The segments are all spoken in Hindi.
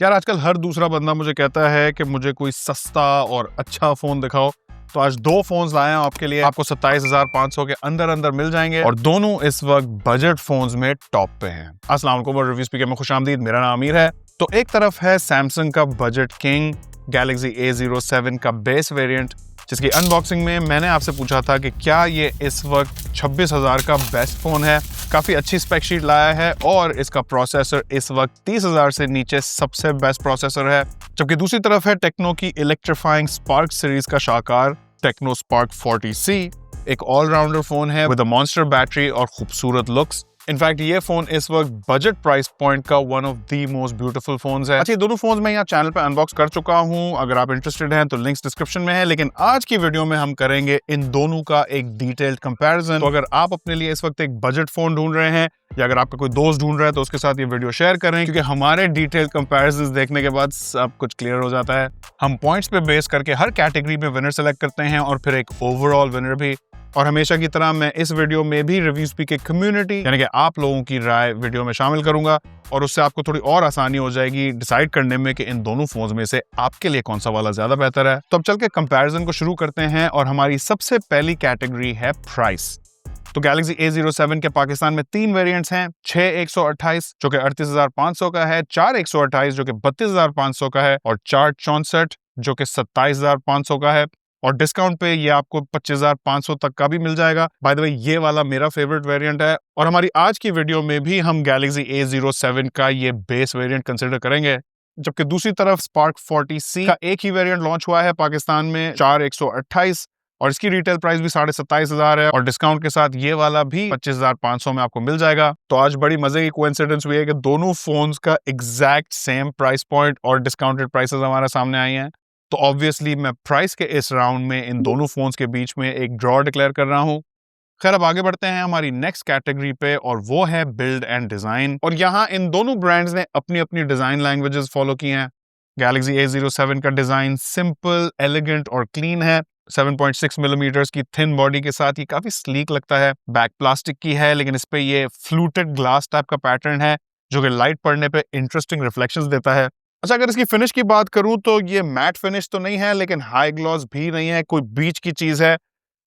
यार आजकल हर दूसरा बंदा मुझे कहता है कि मुझे कोई सस्ता और अच्छा फोन दिखाओ। तो आज दो फोन्स लाए हैं आपके लिए। आपको 27,500 के अंदर अंदर मिल जाएंगे और दोनों इस वक्त बजट फोन्स में टॉप पे हैं। अस्सलाम वालेकुम और रिव्यू स्पीकर में खुशामदीद। मेरा नाम आमिर है। तो एक तरफ है सैमसंग का बजट किंग गैलेक्सी A07 का बेस वेरिएंट, जिसकी अनबॉक्सिंग में मैंने आपसे पूछा था कि क्या ये इस वक्त 26,000 का बेस्ट फोन है। काफी अच्छी स्पेक शीट लाया है और इसका प्रोसेसर इस वक्त 30,000 से नीचे सबसे बेस्ट प्रोसेसर है। जबकि दूसरी तरफ है टेक्नो की इलेक्ट्रीफाइंग स्पार्क सीरीज का शाहकार टेक्नो स्पार्क 40C। एक ऑलराउंडर फोन है विद अ मॉन्स्टर बैटरी और खूबसूरत लुक्स। इनफैक्ट ये फोन इस वक्त बजट प्राइस पॉइंट का one of the most beautiful phones है। अच्छा, ये दोनों फोन्स मैं यहाँ चैनल पे अनबॉक्स कर चुका हूँ। अगर आप इंटरेस्टेड हैं तो लिंक्स डिस्क्रिप्शन में है। लेकिन आज की वीडियो में हम करेंगे इन दोनों का एक डिटेल्ड कंपैरिजन। तो अगर आप अपने लिए इस वक्त एक बजट फोन ढूंढ रहे हैं या अगर आपका कोई दोस्त ढूंढ रहा है तो उसके साथ ये वीडियो शेयर करें, क्योंकि हमारे डिटेल्ड कंपैरिजन देखने के बाद सब कुछ क्लियर हो जाता है। हम पॉइंट्स पे बेस करके हर कैटेगरी में विनर सेलेक्ट करते हैं और फिर एक ओवरऑल विनर भी। और हमेशा की तरह मैं इस वीडियो में भी रिव्यू स्पीक कम्युनिटी यानी कि आप लोगों की राय वीडियो में शामिल करूंगा और उससे आपको थोड़ी और आसानी हो जाएगी डिसाइड करने में कि इन दोनों फोन्स में से आपके लिए कौन सा वाला ज्यादा बेहतर है। तो अब चल के कंपैरिजन को शुरू करते हैं और हमारी सबसे पहली कैटेगरी है प्राइस। तो गैलेक्सी A07 के पाकिस्तान में 3 वेरिएंट्स हैं। 6128 जो कि 38,500 का है, 4128 जो कि 32,500 का है और 464 जो कि 27,500 का है। और डिस्काउंट पे ये आपको 25,500 तक का भी मिल जाएगा। बाय द वे ये वाला मेरा फेवरेट वेरिएंट है और हमारी आज की वीडियो में भी हम गैलेक्सी A07 का ये बेस वेरिएंट कंसिडर करेंगे। जबकि दूसरी तरफ स्पार्क 40C का एक ही वेरिएंट लॉन्च हुआ है पाकिस्तान में 4128 और इसकी रिटेल प्राइस भी 27,500 है और डिस्काउंट के साथ ये वाला भी 25,500 में आपको मिल जाएगा। तो आज बड़ी मजे की कोइंसिडेंस हुई है कि दोनों फोन्स का एग्जैक्ट सेम प्राइस पॉइंट और डिस्काउंटेड प्राइसेस हमारे सामने आई हैं। तो ऑब्वियसली मैं प्राइस के इस राउंड में इन दोनों फोन्स के बीच में एक ड्रॉ डिक्लेयर कर रहा हूं। खैर, अब आगे बढ़ते हैं हमारी नेक्स्ट कैटेगरी पे और वो है बिल्ड एंड डिजाइन। और यहाँ इन दोनों ब्रांड्स ने अपनी अपनी डिजाइन लैंग्वेजेस फॉलो की हैं। गैलेक्सी A07 का डिजाइन सिंपल, एलिगेंट और क्लीन है। 7.6 मिलीमीटर्स की थिन बॉडी के साथ ये काफी स्लीक लगता है। बैक प्लास्टिक की है लेकिन इस पे ये फ्लूटेड ग्लास टाइप का पैटर्न है जो कि लाइट पड़ने पे इंटरेस्टिंग रिफ्लेक्शंस देता है। अच्छा, अगर इसकी फिनिश की बात करूं तो ये मैट फिनिश तो नहीं है लेकिन हाई ग्लॉस भी नहीं है, कोई बीच की चीज है।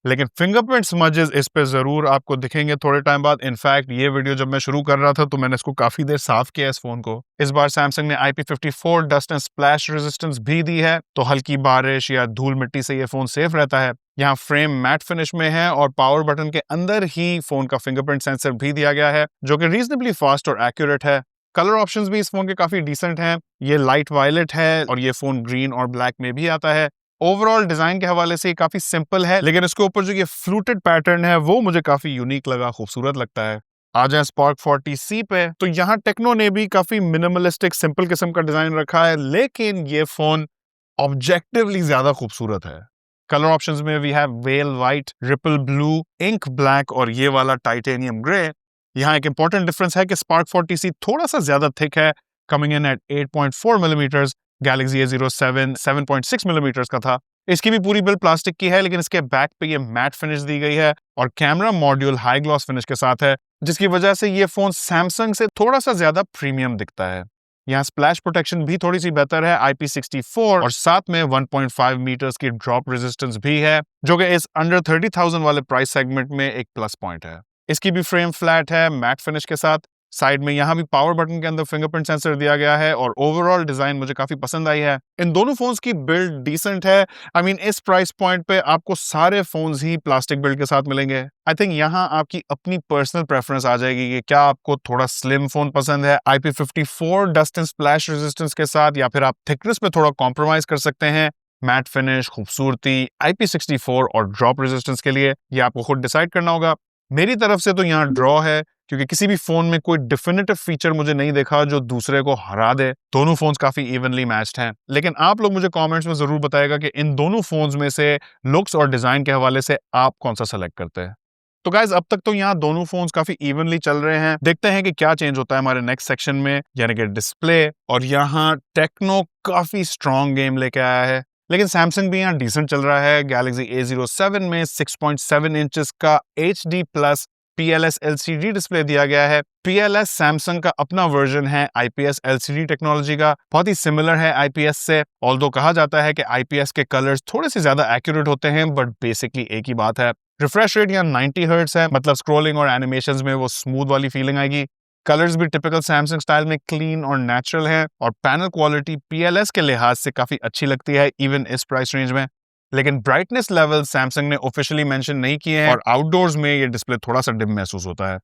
लेकिन फिंगरप्रिंट स्मजेस इस पे जरूर आपको दिखेंगे थोड़े टाइम बाद। इनफैक्ट ये वीडियो जब मैं शुरू कर रहा था तो मैंने इसको काफी देर साफ किया इस फोन को। इस बार सैमसंग ने IP54 dust and splash resistance भी दी है, तो हल्की बारिश या धूल मिट्टी से ये फोन सेफ रहता है। यहाँ फ्रेम मैट फिनिश में है और पावर बटन के अंदर ही फोन का फिंगरप्रिंट सेंसर भी दिया गया है जो कि रीजनेबली फास्ट और एक्यूरेट है। कलर ऑप्शंस भी इस फोन के काफी डिसेंट हैं। ये लाइट वायलेट है और ये फोन ग्रीन और ब्लैक में भी आता है। ओवरऑल डिजाइन के हवाले से ये काफी सिंपल है लेकिन इसके ऊपर जो ये फ्लूटेड पैटर्न है वो मुझे काफी यूनिक लगा, खूबसूरत लगता है। आ जाए स्पार्क 40C पे, तो यहाँ टेक्नो ने भी काफी मिनिमलिस्टिक सिंपल किस्म का डिजाइन रखा है लेकिन ये फोन ऑब्जेक्टिवली ज्यादा खूबसूरत है। कलर ऑप्शंस में we have well white, ripple blue, ink black और ये वाला टाइटेनियम ग्रे। यहाँ एक इंपॉर्टेंट डिफरेंस है कि स्पार्क 40C थोड़ा सा ज्यादा थिक है, coming in at 8.4 millimetres. Galaxy A07 7.6 millimetres का था। इसकी भी पूरी बिल्ड प्लास्टिक की है लेकिन इसके बैक पे ये मैट फिनिश दी गई है और camera module high gloss finish के साथ है, जिसकी वजह से ये फोन सैमसंग से थोड़ा सा ज्यादा प्रीमियम दिखता है। यहाँ स्प्लैश प्रोटेक्शन भी थोड़ी सी बेहतर है, IP64 और साथ में 1.5 मीटर्स की ड्रॉप रेजिस्टेंस भी है जो कि इस अंडर 30,000 वाले प्राइस सेगमेंट में एक प्लस पॉइंट है। इसकी भी फ्रेम फ्लैट है मैट फिनिश के साथ। साइड में यहाँ भी पावर बटन के अंदर फिंगरप्रिंट सेंसर दिया गया है और ओवरऑल डिजाइन मुझे काफी पसंद आई है। इन दोनों फोन्स की बिल्ड डिसेंट है। आई मीन इस प्राइस पॉइंट पे आपको सारे फोन्स ही प्लास्टिक बिल्ड के साथ मिलेंगे। आई थिंक यहाँ आपकी अपनी पर्सनल प्रेफरेंस आ जाएगी कि क्या आपको थोड़ा स्लिम फोन पसंद है IP54 dust and splash resistance के साथ, या फिर आप थिकनेस पे थोड़ा कॉम्प्रोमाइज कर सकते हैं मैट फिनिश, खूबसूरती, IP64 और ड्रॉप रेजिस्टेंस के लिए। ये आपको खुद डिसाइड करना होगा। मेरी तरफ से तो यहाँ ड्रॉ है क्योंकि किसी भी फोन में कोई डिफिनिटिव फीचर मुझे नहीं देखा जो दूसरे को हरा दे। दोनों फोन्स काफी इवनली मैच्ड हैं। लेकिन आप लोग मुझे कमेंट्स में जरूर बताएगा कि इन दोनों फोन्स में से लुक्स और डिजाइन के हवाले से आप कौन सा सेलेक्ट करते हैं। तो गाइज अब तक तो यहाँ दोनों फोन्स काफी इवनली चल रहे हैं। देखते हैं कि क्या चेंज होता है हमारे नेक्स्ट सेक्शन में, यानी कि डिस्प्ले। और यहाँ टेक्नो काफी स्ट्रॉन्ग गेम लेके आया है लेकिन सैमसंग भी यहाँ डिसेंट चल रहा है। गैलेक्सी A07 में 6.7 इंचेस का HD+ PLS LCD डिस्प्ले दिया गया है। PLS सैमसंग का अपना वर्जन है IPS LCD टेक्नोलॉजी का, बहुत ही सिमिलर है IPS से। ऑल्दो कहा जाता है कि IPS के कलर्स थोड़े से ज्यादा एक्यूरेट होते हैं, बट बेसिकली एक ही बात है। रिफ्रेश रेट यहाँ 90 हर्ट्ज है, मतलब स्क्रॉलिंग और एनिमेशंस में वो स्मूथ वाली फीलिंग आएगी। कलर्स भी टिपिकल सैमसंग स्टाइल में क्लीन और नेचुरल है, और पैनल क्वालिटी PLS के लिहाज से काफी अच्छी लगती है इवन इस प्राइस रेंज में। लेकिन ब्राइटनेस लेवल सैमसंग ने ऑफिशियली मेंशन नहीं किए हैं, और आउटडोर्स में ये डिस्प्ले थोड़ा सा डिम महसूस होता है।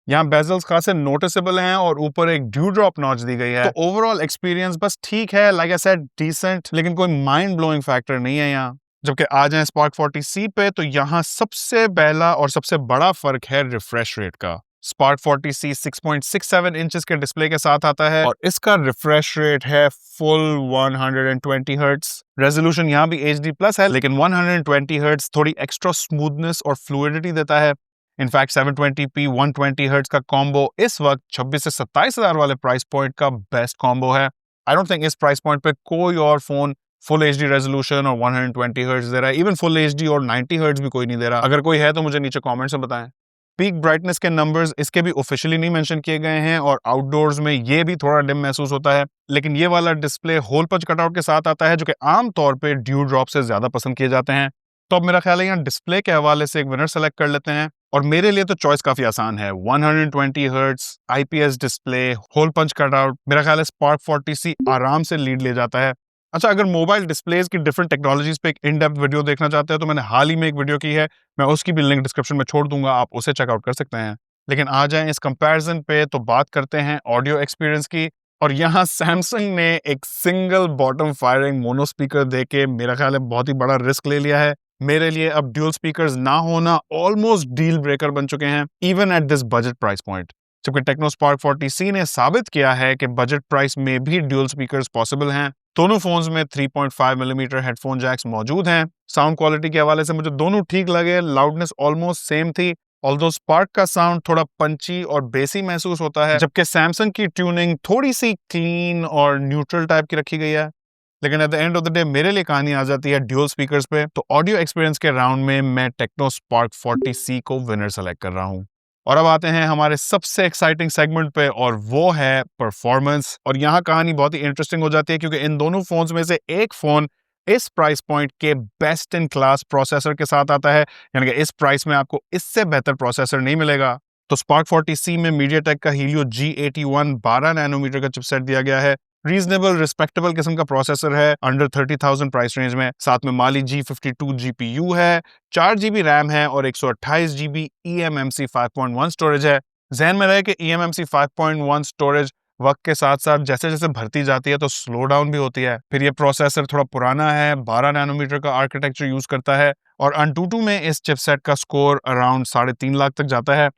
यहाँ बेजल्स खासे नोटिसेबल हैं और ऊपर एक ड्यू ड्रॉप नॉच दी गई है। तो ओवरऑल एक्सपीरियंस बस ठीक है, लाइक आई सेड डिसेंट, लेकिन कोई माइंड ब्लोइंग फैक्टर नहीं है यहाँ। जबकि आ जाए स्पार्क 40C पे, तो यहाँ सबसे पहला और सबसे बड़ा फर्क है रिफ्रेश रेट का। स्पार्क 40C 6.67 इंचेस के डिस्प्ले के साथ आता है, और इसका रिफ्रेश रेट है फुल 120 हर्ट्ज। रेजोल्यूशन यहाँ भी HD प्लस है, लेकिन 120 हर्ट्ज थोड़ी एक्स्ट्रा स्मूथनेस और फ्लूइडिटी देता है। इनफैक्ट 720p 120 हर्ट्ज का कॉम्बो इस वक्त 26 से 27 हजार वाले प्राइस पॉइंट का बेस्ट कॉम्बो है। आई डोंट थिंक इस प्राइस पॉइंट पे कोई और फोन फुल HD रेजोल्यूशन और 120 हर्ट्ज दे रहा है। इवन फुल HD और 90 हर्ट्ज भी कोई नहीं दे रहा। अगर कोई है तो मुझे नीचे कमेंट्स में बताएं। पीक ब्राइटनेस के नंबर्स इसके भी ऑफिशियली नहीं मेंशन किए गए हैं, और आउटडोर्स में ये भी थोड़ा डिम महसूस होता है। लेकिन ये वाला डिस्प्ले होल पंच कटआउट के साथ आता है, जो कि आमतौर पे ड्यू ड्रॉप से ज्यादा पसंद किए जाते हैं। तो अब मेरा ख्याल है यहाँ डिस्प्ले के हवाले से एक विनर सेलेक्ट कर लेते हैं, और मेरे लिए तो चॉइस काफी आसान है। 120 hertz IPS display, hole punch cutout, मेरा ख्याल है स्पार्क 40C आराम से लीड ले जाता है। अच्छा, अगर मोबाइल डिस्प्लेज की डिफरेंट टेक्नोलॉजीज पे एक इन डेप्थ वीडियो देखना चाहते हैं, तो मैंने हाल ही में एक वीडियो की है, मैं उसकी भी लिंक डिस्क्रिप्शन में छोड़ दूंगा, आप उसे चेकआउट कर सकते हैं। लेकिन आ जाएं इस कंपैरिजन पे, तो बात करते हैं ऑडियो एक्सपीरियंस की। और यहाँ सैमसंग ने एक single bottom firing mono speaker देके मेरा ख्याल है बहुत ही बड़ा रिस्क ले लिया है। मेरे लिए अब ड्यूल स्पीकर्स ना होना ऑलमोस्ट डील ब्रेकर बन चुके हैं, even at this budget price point. जबकि टेक्नो स्पार्क 40C ने साबित किया है कि बजट प्राइस में भी ड्यूल स्पीकर्स पॉसिबल हैं। दोनों फोन्स में 3.5 मिलीमीटर हेडफोन जैक्स मौजूद हैं। साउंड क्वालिटी के हवाले से मुझे दोनों ठीक लगे, लाउडनेस ऑलमोस्ट सेम थी। ऑल्दो स्पार्क का साउंड थोड़ा पंची और बेसी महसूस होता है, जबकि सैमसंग की ट्यूनिंग थोड़ी सी क्लीन और न्यूट्रल टाइप की रखी गई है। लेकिन at the end of the day मेरे लिए कहानी आ जाती है ड्यूल स्पीकर्स पे। तो ऑडियो एक्सपीरियंस के राउंड में मैं टेक्नो स्पार्क 40C को विनर सेलेक्ट कर रहा हूँ। और अब आते हैं हमारे सबसे एक्साइटिंग सेगमेंट पे, और वो है परफॉर्मेंस। और यहाँ कहानी बहुत ही इंटरेस्टिंग हो जाती है, क्योंकि इन दोनों फोन्स में से एक फोन इस प्राइस पॉइंट के बेस्ट इन क्लास प्रोसेसर के साथ आता है, यानी कि इस प्राइस में आपको इससे बेहतर प्रोसेसर नहीं मिलेगा। तो स्पार्क 40C में MediaTek का Helio G81 12 नैनोमीटर का चिपसेट दिया गया है। रीजनेबल रिस्पेक्टेबल किस्म का प्रोसेसर है, अंडर 30,000 प्राइस रेंज में। साथ में Mali G52 GPU है, 4 GB रैम है, और 128 GB eMMC 5.1 स्टोरेज है। ज़हन में रहे कि eMMC 5.1 स्टोरेज वक्त के साथ साथ जैसे जैसे भरती जाती है तो स्लो डाउन भी होती है। फिर ये प्रोसेसर थोड़ा पुराना है, 12 नैनोमीटर का आर्किटेक्चर यूज करता है, और Antutu में इस चिपसेट का स्कोर अराउंड 3.5 लाख तक जाता है।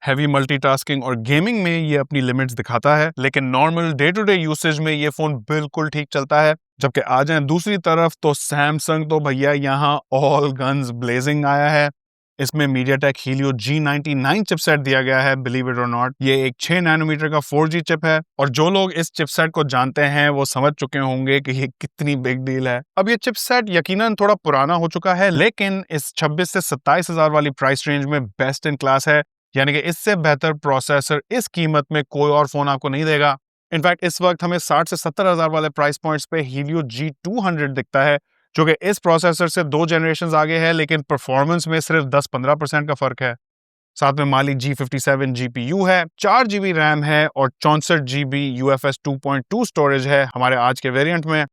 हैवी मल्टीटास्किंग और गेमिंग में ये अपनी लिमिट्स दिखाता है, लेकिन normal day to day usage में ये फोन बिल्कुल ठीक चलता है। जबकि आ जाए दूसरी तरफ, तो सैमसंग तो भैया यहाँ ऑल गन्स ब्लेजिंग आया है। इसमें MediaTek Helio G99 चिपसेट दिया गया है, बिलीव इट और नॉट। ये एक 6 नैनोमीटर का 4G चिप है, और जो लोग इस चिपसेट को जानते हैं वो समझ चुके होंगे कि ये कितनी बिग डील है। अब ये चिपसेट यकीनन थोड़ा पुराना हो चुका है, लेकिन इस 26 से 27 हजार वाली प्राइस रेंज में बेस्ट इन क्लास है, यानी कि इससे बेहतर प्रोसेसर इस कीमत में कोई और फोन आपको नहीं देगा। इनफैक्ट इस वक्त हमें 60 से 70 हजार वाले प्राइस पॉइंट्स पे Helio G200 दिखता है, जो कि इस प्रोसेसर से 2 जनरेशन आगे है, लेकिन परफॉर्मेंस में सिर्फ 10-15% का फर्क है। साथ में Mali G57 GPU है, 4 GB रैम है, और 64 GB UFS 2.2 स्टोरेज है हमारे आज के वेरिएंट में।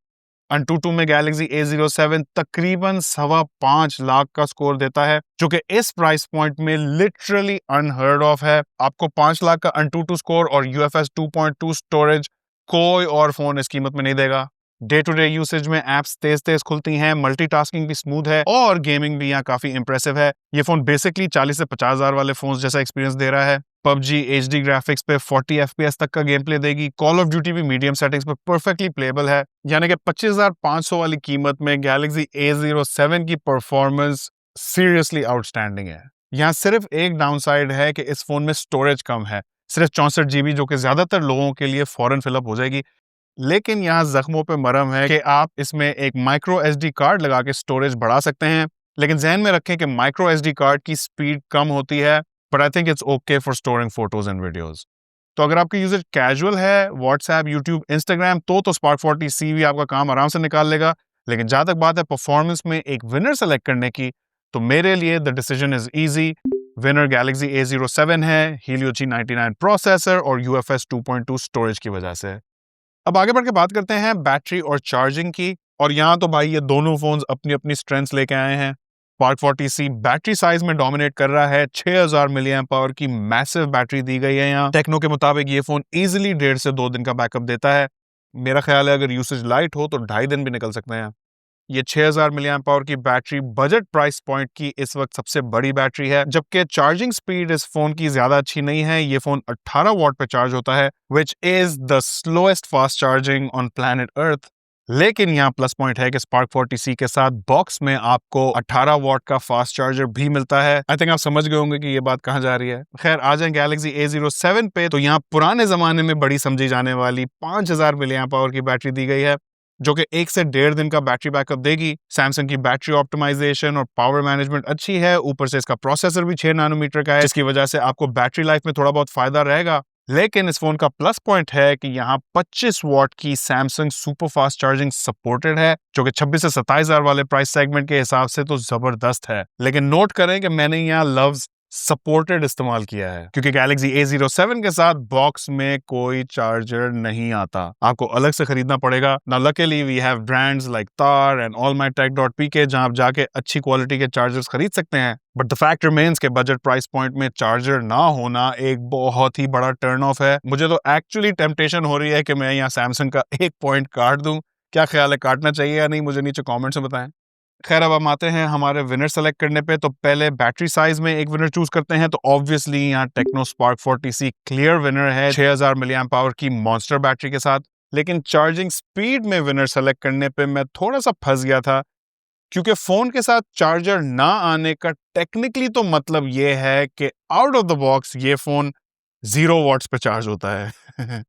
Antutu में Galaxy A07 तकरीबन 5.25 लाख का स्कोर देता है, जो कि इस प्राइस पॉइंट में लिटरली अनहर्ड ऑफ है। आपको 5 लाख का Antutu स्कोर और UFS 2.2 स्टोरेज कोई और फोन इस कीमत में नहीं देगा। डे टू डे यूसेज में एप्स तेज तेज खुलती हैं, मल्टीटास्किंग भी स्मूथ है, और गेमिंग भी यहाँ काफी इंप्रेसिव है। ये फोन बेसिकली 40 से 50 हजार वाले फोन जैसा एक्सपीरियंस दे रहा है। PUBG HD ग्राफिक्स पे 40 FPS तक का गेम प्ले देगी। कॉल ऑफ ड्यूटी भी मीडियम सेटिंग्स पे परफेक्टली प्लेबल है, यानी कि 25,500 वाली कीमत में Galaxy A07 की परफॉर्मेंस सीरियसली आउटस्टैंडिंग है। यहाँ सिर्फ एक डाउनसाइड है कि इस फोन में स्टोरेज कम है, सिर्फ 64 GB, जो कि ज्यादातर लोगों के लिए फौरन फिलअप हो जाएगी। लेकिन यहाँ जख्मों पे मरहम है कि आप इसमें एक माइक्रो SD कार्ड लगा के स्टोरेज बढ़ा सकते हैं। लेकिन ध्यान में रखें कि माइक्रो SD कार्ड की स्पीड कम होती है, but I think it's okay for storing photos and videos. तो अगर आपकी यूजेज कैजुअल है, व्हाट्सएप, यूट्यूब, इंस्टाग्राम, तो स्पार्क 40C भी आपका काम आराम से निकाल लेगा। लेकिन जहां तक बात है परफॉर्मेंस में एक विनर सेलेक्ट करने की, तो मेरे लिए the decision is easy. Winner Galaxy A07 है, Helio G99 प्रोसेसर और UFS 2.2 स्टोरेज की वजह से। अब आगे बढ़ के बात करते हैं बैटरी और चार्जिंग की। और यहाँ तो भाई ये दोनों फोन्स अपनी अपनी स्ट्रेंथ्स लेके आए हैं। स्पार्क 40C बैटरी साइज में डोमिनेट कर रहा है। 6000 मिली एम्प आवर की मैसिव बैटरी दी गई है यहाँ। टेक्नो के मुताबिक ये फोन इजीली 1.5 से 2 दिन का बैकअप देता है। मेरा ख्याल है अगर यूसेज लाइट हो तो 2.5 दिन भी निकल सकते हैं। ये 6000 मिली एम्प आवर की बैटरी बजट प्राइस पॉइंट की इस वक्त सबसे बड़ी बैटरी है, जबकि चार्जिंग स्पीड इस फोन की ज्यादा अच्छी नहीं है। ये फोन 18 वॉट पे चार्ज होता है, which is the slowest fast charging on planet Earth. लेकिन यहाँ प्लस पॉइंट है कि स्पार्क 40C के साथ बॉक्स में आपको 18 वॉट का फास्ट चार्जर भी मिलता है। आई थिंक आप समझ गए होंगे कि ये बात कहाँ जा रही है। खैर आ जाए गैलेक्सी A07 पे, तो यहाँ पुराने जमाने में बड़ी समझी जाने वाली 5000 मिली एम्प आवर की बैटरी दी गई है, जो कि 1 से 1.5 दिन का बैटरी बैकअप देगी। सैमसंग की बैटरी ऑप्टिमाइजेशन और पावर मैनेजमेंट अच्छी है। ऊपर से इसका प्रोसेसर भी 6 नैनोमीटर का है, जिसकी वजह से आपको बैटरी लाइफ में थोड़ा बहुत फायदा रहेगा। लेकिन इस फोन का प्लस पॉइंट है कि यहाँ 25 वॉट की Samsung super fast charging supported है, जो कि 26 से 27,000 वाले प्राइस सेगमेंट के हिसाब से तो जबरदस्त है। लेकिन नोट करें कि मैंने यहाँ लफ्ज सपोर्टेड इस्तेमाल किया है, क्योंकि गैलेक्सी A07 के साथ बॉक्स में कोई चार्जर नहीं आता, आपको अलग से खरीदना पड़ेगा। Now luckily we have brands like तार एंड allmytech.pk जहां आप जाके अच्छी क्वालिटी के चार्जर्स खरीद सकते हैं। बट द फैक्ट रिमेन्स के बजट प्राइस पॉइंट में चार्जर ना होना एक बहुत ही बड़ा टर्न ऑफ है। मुझे तो एक्चुअली टेम्पटेशन हो रही है कि मैं यहाँ सैमसंग का एक पॉइंट काट दूं। क्या ख्याल है, काटना चाहिए या नहीं? मुझे नीचे कॉमेंट्स में बताएं। खैर अब हम आते हैं हमारे विनर सेलेक्ट करने पे। तो पहले बैटरी साइज में एक विनर चूज करते हैं, तो ऑब्वियसली यहाँ Tecno Spark 40C clear winner है 6000 मिली एम्प आवर की मॉन्स्टर बैटरी के साथ। लेकिन चार्जिंग स्पीड में विनर सेलेक्ट करने पे मैं थोड़ा सा फंस गया था, क्योंकि फोन के साथ चार्जर ना आने का टेक्निकली तो मतलब ये है कि आउट ऑफ द बॉक्स ये फोन 0 वॉट्स पे चार्ज होता है।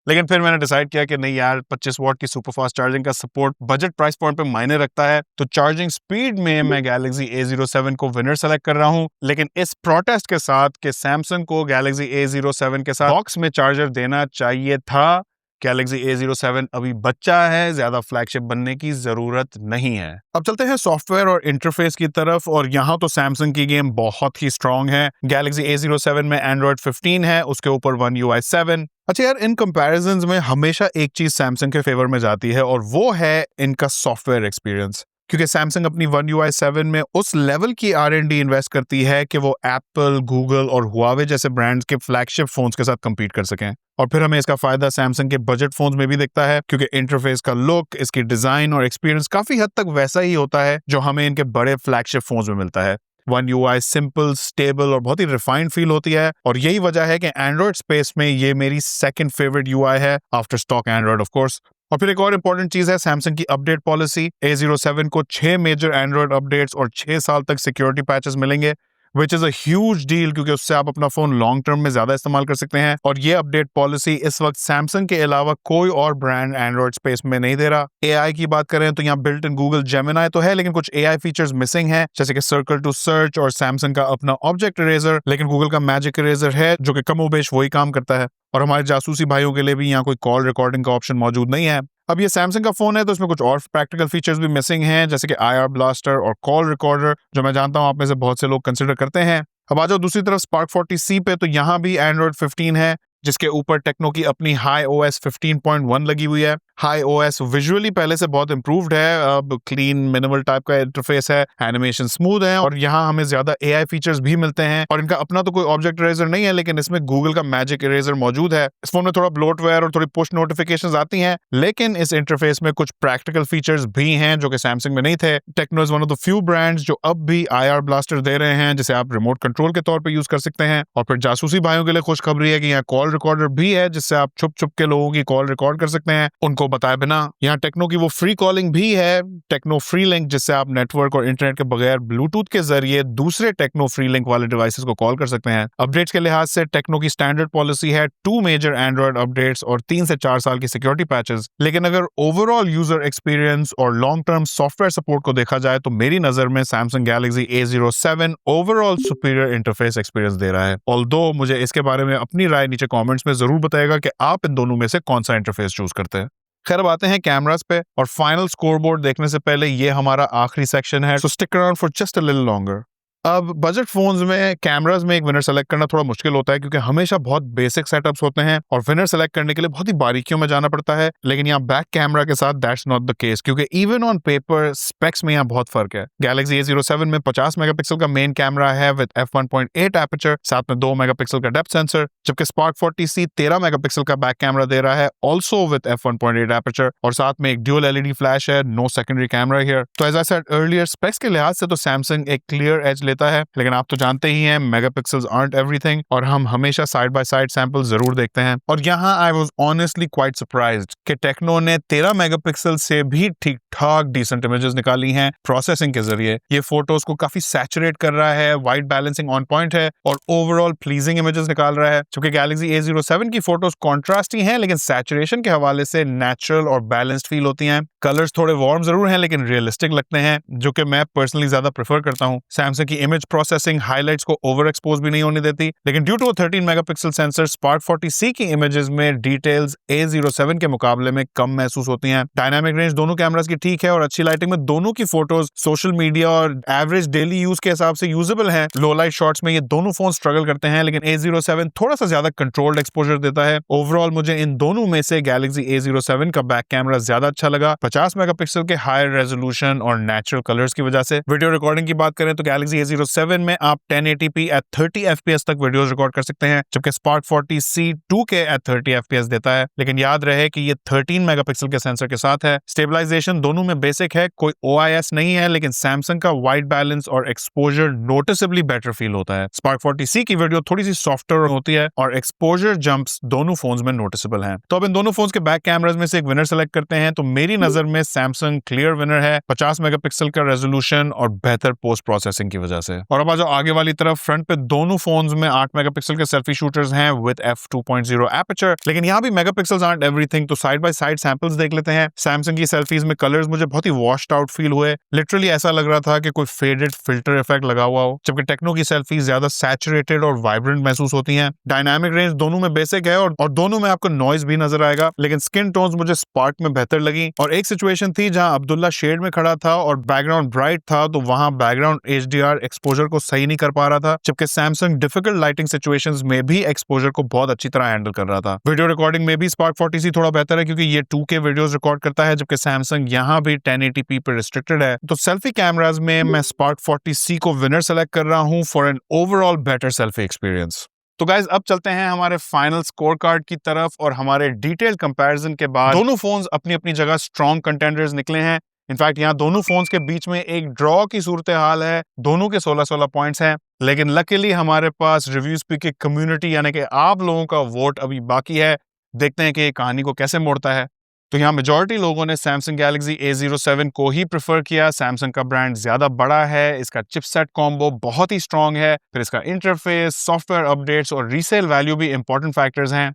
लेकिन फिर मैंने डिसाइड किया कि नहीं यार, 25 वॉट की सुपर फास्ट चार्जिंग का सपोर्ट बजट प्राइस पॉइंट पे मायने रखता है। तो चार्जिंग स्पीड में मैं गैलेक्सी A07 को विनर सेलेक्ट कर रहा हूं, लेकिन इस प्रोटेस्ट के साथ कि सैमसंग को गैलेक्सी A07 के साथ बॉक्स में चार्जर देना चाहिए था। गैलेक्सी A07 अभी बच्चा है, ज्यादा फ्लैगशिप बनने की जरूरत नहीं है। अब चलते हैं सॉफ्टवेयर और इंटरफेस की तरफ, और यहाँ तो सैमसंग की गेम बहुत ही स्ट्रांग है। गैलेक्सी A07 में Android 15 है, उसके ऊपर One UI 7। अच्छा यार, इन कंपैरिजंस में हमेशा एक चीज सैमसंग के फेवर में जाती है, और वो है इनका सॉफ्टवेयर एक्सपीरियंस। क्योंकि सैमसंग अपनी One UI 7 में उस लेवल की R&D इन्वेस्ट करती है कि वो एप्पल, गूगल और हुआवे जैसे ब्रांड्स के फ्लैगशिप फोन्स के साथ compete कर सकें। और फिर हमें इसका फायदा सैमसंग के बजट फोन्स में भी दिखता है, क्योंकि इंटरफेस का लुक, इसकी डिजाइन और एक्सपीरियंस काफी हद तक वैसा ही होता है जो हमें इनके बड़े फ्लैगशिप फोन्स में मिलता है। One UI सिंपल, स्टेबल और बहुत ही रिफाइंड फील होती है, और यही वजह है कि एंड्रॉइड स्पेस में ये मेरी सेकंड फेवरेट UI है after stock Android of course. और फिर एक और इंपॉर्टेंट चीज है सैमसंग की अपडेट पॉलिसी। A07 को 6 मेजर एंड्रॉइड अपडेट्स और 6 साल तक सिक्योरिटी पैचेस मिलेंगे, which is a huge deal, क्योंकि उससे आप अपना फोन लॉन्ग टर्म में ज्यादा इस्तेमाल कर सकते हैं। और ये अपडेट पॉलिसी इस वक्त सैमसंग के अलावा कोई और ब्रांड एंड्रॉइड स्पेस में नहीं दे रहा। AI की बात करें तो यहाँ बिल्ट इन गूगल जेमिनी तो है, लेकिन कुछ AI फीचर्स मिसिंग है, जैसे कि सर्कल टू सर्च और सैमसंग का अपना ऑब्जेक्ट इरेजर। लेकिन गूगल का मैजिक इरेजर है, जो कि कमोबेश वही काम करता है। और हमारे जासूसी भाइयों के लिए भी यहाँ कोई कॉल रिकॉर्डिंग का ऑप्शन मौजूद नहीं है। अब ये सैमसंग का फोन है, तो इसमें कुछ और प्रैक्टिकल फीचर्स भी मिसिंग हैं, जैसे कि IR ब्लास्टर और कॉल रिकॉर्डर, जो मैं जानता हूं आप में से बहुत से लोग कंसिडर करते हैं। अब आ जाओ दूसरी तरफ स्पार्क 40C पे, तो यहाँ भी एंड्रॉइड 15 है, जिसके ऊपर टेक्नो की अपनी HiOS 15.1 लगी हुई है। HiOS विजुअली पहले से बहुत इंप्रूव्ड है, अब क्लीन मिनिमल टाइप का इंटरफेस है, एनिमेशन स्मूथ है, और यहाँ हमें ज्यादा AI फीचर्स भी मिलते हैं। और इनका अपना तो कोई ऑब्जेक्ट इरेजर नहीं है, लेकिन इसमें गूगल का मैजिक इरेजर मौजूद है। इस फोन में थोड़ा ब्लोटवेयर और थोड़ी पुश नोटिफिकेशंस आती हैं, लेकिन इस इंटरफेस में कुछ प्रैक्टिकल फीचर्स भी हैं जो कि सैमसंग में नहीं थे। Tecno is one of the few brands जो अब भी IR ब्लास्टर दे रहे हैं, जिसे आप रिमोट कंट्रोल के तौर पर यूज कर सकते हैं। और फिर जासूसी भाइयों के लिए खुशखबरी है कि यहाँ कॉल रिकॉर्डर भी है जिससे आप छुप छुप के लोगों की कॉल रिकॉर्ड कर सकते हैं उनको बताए बिना। यहाँ टेक्नो की वो फ्री कॉलिंग भी है, टेक्नो फ्री लिंक, जिससे आप नेटवर्क और इंटरनेट के बगैर ब्लूटूथ के जरिए दूसरे टेक्नो फ्री लिंक वाले डिवाइसेस को कॉल कर सकते हैं। अपडेट्स के लिहाज से टेक्नो की स्टैंडर्ड पॉलिसी है 2 मेजर एंड्रॉइड अपडेट्स और 3 से 4 साल की सिक्योरिटी पैचेस। लेकिन अगर ओवरऑल यूजर एक्सपीरियंस और लॉन्ग टर्म सॉफ्टवेयर सपोर्ट को देखा जाए तो मेरी नजर में Samsung Galaxy A07 overall superior interface experience दे रहा है। ऑल्दो मुझे इसके बारे में अपनी राय नीचे कमेंट्स में जरूर बताएगा कि आप इन दोनों में से कौन सा इंटरफेस चूज करते हैं। खैर अब आते हैं कैमरास पे, और फाइनल स्कोरबोर्ड देखने से पहले ये हमारा आखिरी सेक्शन है, सो stick around for just a little longer. अब बजट फोन्स में कैमरास में एक विनर सेलेक्ट करना थोड़ा मुश्किल होता है क्योंकि हमेशा बहुत बेसिक सेटअप्स होते हैं और विनर सेलेक्ट करने के लिए बहुत ही बारीकियों में जाना पड़ता है। लेकिन यहाँ बैक कैमरा के साथ दैट्स नॉट द केस, क्योंकि इवन ऑन पेपर स्पेक्स में यहाँ बहुत फर्क है। गैलेक्सी A07 में 50 मेगापिक्सल का मेन कैमरा है विद f1.8 एपर्चर, साथ में 2 मेगापिक्सल का डेप्थ सेंसर, जबकि Spark 40C 13 मेगापिक्सल का बैक कैमरा दे रहा है ऑल्सो विद f1.8 एपर्चर, और साथ में एक ड्यूल LED फ्लैश है, नो सेकेंडरी कैमरा हियर। तो as I said earlier, specs के लिहाज से तो सैमसंग एक क्लियर एज लेता है, लेकिन आप तो जानते ही हैं मेगापिक्सल्स आरंट एवरीथिंग और हम हमेशा साइड बाय साइड सैंपल जरूर देखते हैं। और यहाँ I was honestly quite surprised कि टेक्नो ने 13 मेगापिक्सल से भी ठीक ठाक डिसेंट इमेजेस निकाली हैं प्रोसेसिंग के जरिए। ये फोटोज को काफी सैचुरेट कर रहा है, वाइट बैलेंसिंग ऑन पॉइंट है और ओवरऑल प्लीजिंग इमेजेस निकाल रहा है। चूंकि गैलेक्सी A07 की फोटोज कॉन्ट्रास्टी हैं, लेकिन सैचुरेशन के हवाले से नेचुरल और बैलेंस्ड फील होती हैं। कलर्स थोड़े वार्म जरूर हैं लेकिन रियलिस्टिक लगते हैं, जो कि मैं पर्सनली ज्यादा प्रेफर करता हूं। सैमसंग की इमेज प्रोसेसिंग हाइलाइट्स को ओवर एक्सपोज भी नहीं होने देती, लेकिन due to 13 megapixel sensor Spark 40C की इमेजेस में डिटेल्स A07 के मुकाबले में कम महसूस होती हैं। डायनामिक रेंज दोनों कैमरास की ठीक है और अच्छी लाइटिंग में दोनों की फोटोज सोशल मीडिया और एवरेज डेली यूज के हिसाब से यूजेबल हैं। लो लाइट शॉट्स में ये दोनों फोन स्ट्रगल करते हैं, लेकिन A07 थोड़ा सा ज्यादा कंट्रोल्ड एक्सपोजर देता है। ओवरऑल मुझे इन दोनों में से गैलेक्सी A07 का बैक कैमरा ज्यादा अच्छा लगा, 50 मेगापिक्सल के हायर रेजोल्यूशन और नेचुरल कलर्स की वजह से। वीडियो रिकॉर्डिंग की बात करें तो गैलेक्सी A07 में आप 1080p at 30 FPS तक वीडियोस रिकॉर्ड कर सकते हैं, जबकि Spark 40C 2K at 30 FPS देता है। लेकिन याद रहे कि ये 13 मेगापिक्सल के सेंसर के साथ है। स्टेबलाइजेशन दोनों में बेसिक है, कोई OIS नहीं है, लेकिन सैमसंग का वाइट बैलेंस और एक्सपोजर नोटिसेबली बेटर फील होता है। Spark 40C की वीडियो थोड़ी सी सॉफ्टर होती है और एक्सपोजर जंप्स दोनों फोन्स में नोटिसेबल हैं। तो अब इन दोनों फोन्स के बैक कैमरास में से एक विनर सेलेक्ट करते हैं, तो मेरी नजर में सैमसंग क्लियर विनर है, 50 मेगापिक्सल का रेजोल्यूशन और बेहतर पोस्ट प्रोसेसिंग की वजह से। और अब आ जाओ आगे वाली तरफ, फ्रंट पे दोनों फोन्स में 8 मेगापिक्सल के सेल्फी शूटर्स हैं विद f2.0 एपर्चर, लेकिन यहाँ भी मेगापिक्सल्स आरंट एवरीथिंग, तो साइड बाय साइड सैंपल्स देख लेते हैं। सैमसंग की सेल्फीज में कलर्स मुझे बहुत ही वॉश्ड आउट फील हुए, लिटरली ऐसा लग रहा था कि कोई फेडेड फिल्टर इफेक्ट लगा हुआ हो, जबकि टेक्नो की सेल्फीज ज्यादा सैचुरेटेड और वाइब्रेंट महसूस होती हैं। डायनामिक रेंज दोनों में बेसिक है और दोनों में आपको नॉइज भी नजर आएगा, लेकिन स्किन टोन्स मुझे स्पार्क में बेहतर लगी। और एक सिचुएशन थी जहां अब्दुल्ला शेड में खड़ा था और बैकग्राउंड ब्राइट था, तो वहां बैकग्राउंड HDR एक्सपोजर को सही नहीं कर पा रहा था, जबकि सैमसंग डिफिकल्ट लाइटिंग सिचुएशंस में भी एक्सपोजर को बहुत अच्छी तरह हैंडल कर रहा था। वीडियो रिकॉर्डिंग में भी Spark 40C थोड़ा बेहतर है क्योंकि ये 2K वीडियोस रिकॉर्ड करता है, जबकि सैमसंग यहाँ भी 1080p पर रिस्ट्रिक्टेड है। तो सेल्फी कैमरास में मैं Spark 40C को विनर सेलेक्ट कर रहा हूँ for an overall better selfie experience. तो गाइज अब चलते हैं हमारे फाइनल स्कोर कार्ड की तरफ, और हमारे डिटेल्ड कंपैरिजन के बाद दोनों फोन्स अपनी अपनी जगह स्ट्रॉन्ग कंटेंडर्स निकले हैं। इनफैक्ट यहाँ दोनों फोन्स के बीच में एक ड्रॉ की सूरत हाल है, दोनों के 16-16 पॉइंट्स हैं, लेकिन लकीली हमारे पास रिव्यू स्पीक की कम्युनिटी यानी कि आप लोगों का वोट अभी बाकी है। देखते हैं कि ये कहानी को कैसे मोड़ता है। तो यहाँ मेजॉरिटी लोगों ने सैमसंग गैलेक्सी A07 को ही प्रेफर किया। सैमसंग का ब्रांड ज्यादा बड़ा है, इसका चिपसेट कॉम्बो बहुत ही स्ट्रॉन्ग है, फिर इसका इंटरफेस, सॉफ्टवेयर अपडेट्स और रीसेल वैल्यू भी इंपॉर्टेंट फैक्टर्स हैं।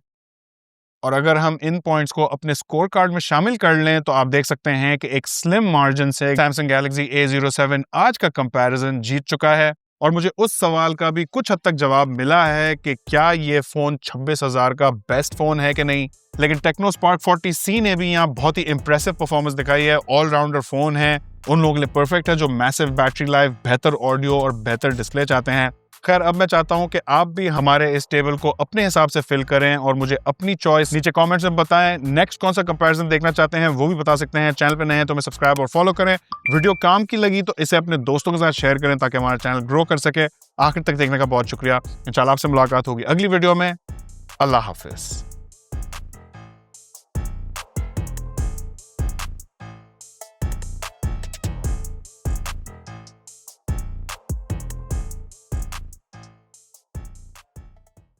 और अगर हम इन पॉइंट्स को अपने स्कोर कार्ड में शामिल कर लें तो आप देख सकते हैं कि एक स्लिम मार्जिन से सैमसंग गैलेक्सी A07 आज का कंपैरिजन जीत चुका है। और मुझे उस सवाल का भी कुछ हद तक जवाब मिला है कि क्या ये फोन 26,000 का बेस्ट फोन है कि नहीं। लेकिन टेक्नो Spark 40C ने भी यहाँ बहुत ही इंप्रेसिव परफॉर्मेंस दिखाई है। ऑलराउंडर फोन है, उन लोगों के लिए परफेक्ट है जो मैसिव बैटरी लाइफ, बेहतर ऑडियो और बेहतर डिस्प्ले चाहते हैं। खैर अब मैं चाहता हूं कि आप भी हमारे इस टेबल को अपने हिसाब से फिल करें और मुझे अपनी चॉइस नीचे कमेंट्स में बताएं। नेक्स्ट कौन सा कंपैरिजन देखना चाहते हैं वो भी बता सकते हैं। चैनल पे नए हैं तो हमें सब्सक्राइब और फॉलो करें। वीडियो काम की लगी तो इसे अपने दोस्तों के साथ शेयर करें ताकि हमारा चैनल ग्रो कर सके। आखिर तक देखने का बहुत शुक्रिया। इंशाल्लाह आपसे मुलाकात होगी अगली वीडियो में। अल्लाह हाफिज।